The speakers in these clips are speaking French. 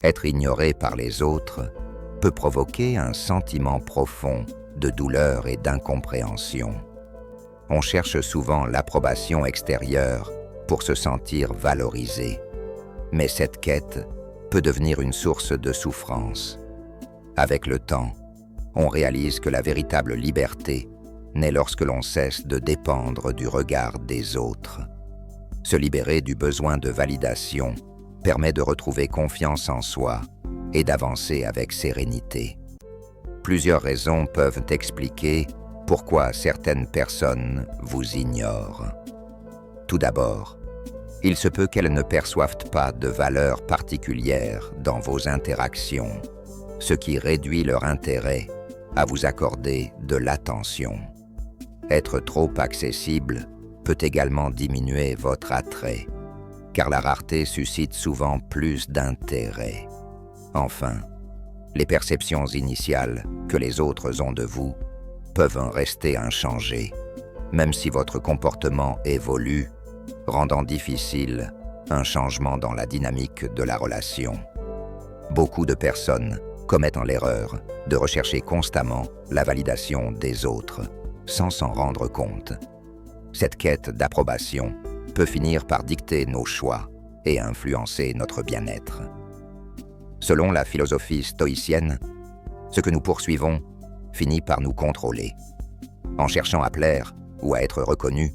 Être ignoré par les autres peut provoquer un sentiment profond de douleur et d'incompréhension. On cherche souvent l'approbation extérieure pour se sentir valorisé, mais cette quête peut devenir une source de souffrance. Avec le temps, on réalise que la véritable liberté naît lorsque l'on cesse de dépendre du regard des autres. Se libérer du besoin de validation permet de retrouver confiance en soi et d'avancer avec sérénité. Plusieurs raisons peuvent expliquer pourquoi certaines personnes vous ignorent. Tout d'abord, il se peut qu'elles ne perçoivent pas de valeur particulière dans vos interactions, ce qui réduit leur intérêt à vous accorder de l'attention. Être trop accessible peut également diminuer votre attrait, car la rareté suscite souvent plus d'intérêt. Enfin, les perceptions initiales que les autres ont de vous peuvent en rester inchangées, même si votre comportement évolue, rendant difficile un changement dans la dynamique de la relation. Beaucoup de personnes commettent l'erreur de rechercher constamment la validation des autres, sans s'en rendre compte. Cette quête d'approbation peut finir par dicter nos choix et influencer notre bien-être. Selon la philosophie stoïcienne, ce que nous poursuivons finit par nous contrôler. En cherchant à plaire ou à être reconnus,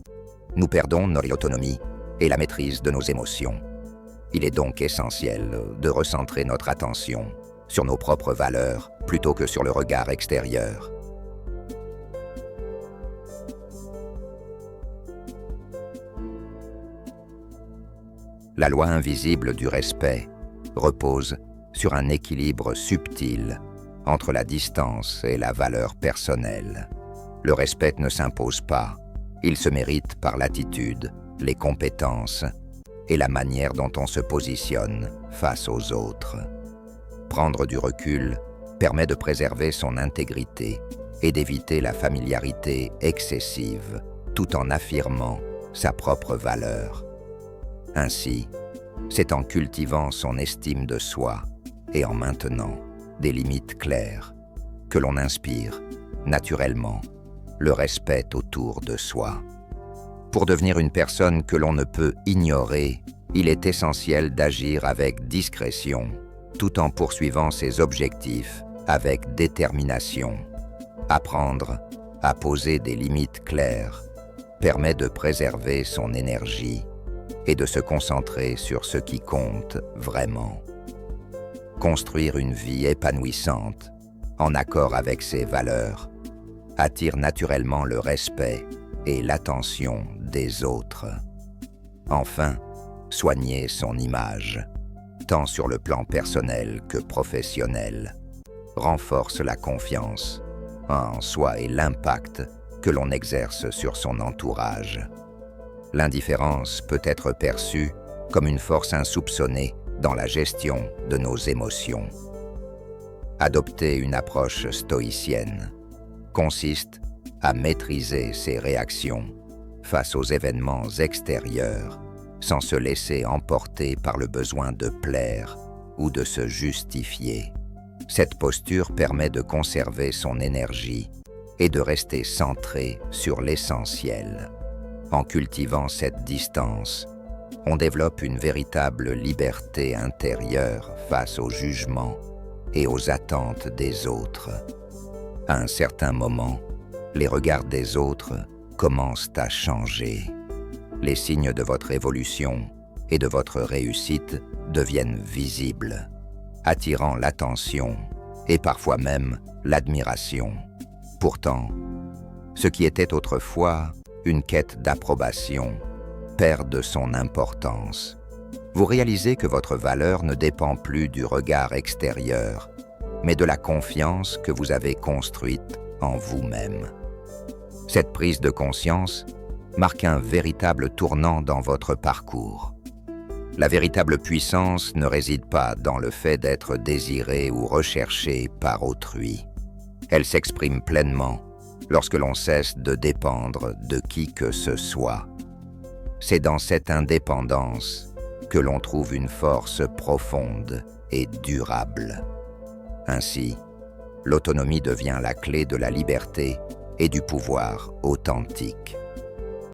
nous perdons notre autonomie et la maîtrise de nos émotions. Il est donc essentiel de recentrer notre attention sur nos propres valeurs plutôt que sur le regard extérieur. La loi invisible du respect repose sur un équilibre subtil entre la distance et la valeur personnelle. Le respect ne s'impose pas, il se mérite par l'attitude, les compétences et la manière dont on se positionne face aux autres. Prendre du recul permet de préserver son intégrité et d'éviter la familiarité excessive, tout en affirmant sa propre valeur. Ainsi, c'est en cultivant son estime de soi et en maintenant des limites claires que l'on inspire, naturellement, le respect autour de soi. Pour devenir une personne que l'on ne peut ignorer, il est essentiel d'agir avec discrétion, tout en poursuivant ses objectifs avec détermination. Apprendre à poser des limites claires permet de préserver son énergie et de se concentrer sur ce qui compte vraiment. Construire une vie épanouissante, en accord avec ses valeurs, attire naturellement le respect et l'attention des autres. Enfin, soigner son image, tant sur le plan personnel que professionnel, renforce la confiance en soi et l'impact que l'on exerce sur son entourage. L'indifférence peut être perçue comme une force insoupçonnée dans la gestion de nos émotions. Adopter une approche stoïcienne consiste à maîtriser ses réactions face aux événements extérieurs sans se laisser emporter par le besoin de plaire ou de se justifier. Cette posture permet de conserver son énergie et de rester centré sur l'essentiel. En cultivant cette distance, on développe une véritable liberté intérieure face aux jugements et aux attentes des autres. À un certain moment, les regards des autres commencent à changer. Les signes de votre évolution et de votre réussite deviennent visibles, attirant l'attention et parfois même l'admiration. Pourtant, ce qui était autrefois une quête d'approbation perd de son importance. Vous réalisez que votre valeur ne dépend plus du regard extérieur, mais de la confiance que vous avez construite en vous-même. Cette prise de conscience marque un véritable tournant dans votre parcours. La véritable puissance ne réside pas dans le fait d'être désiré ou recherché par autrui. Elle s'exprime pleinement lorsque l'on cesse de dépendre de qui que ce soit. C'est dans cette indépendance que l'on trouve une force profonde et durable. Ainsi, l'autonomie devient la clé de la liberté et du pouvoir authentique.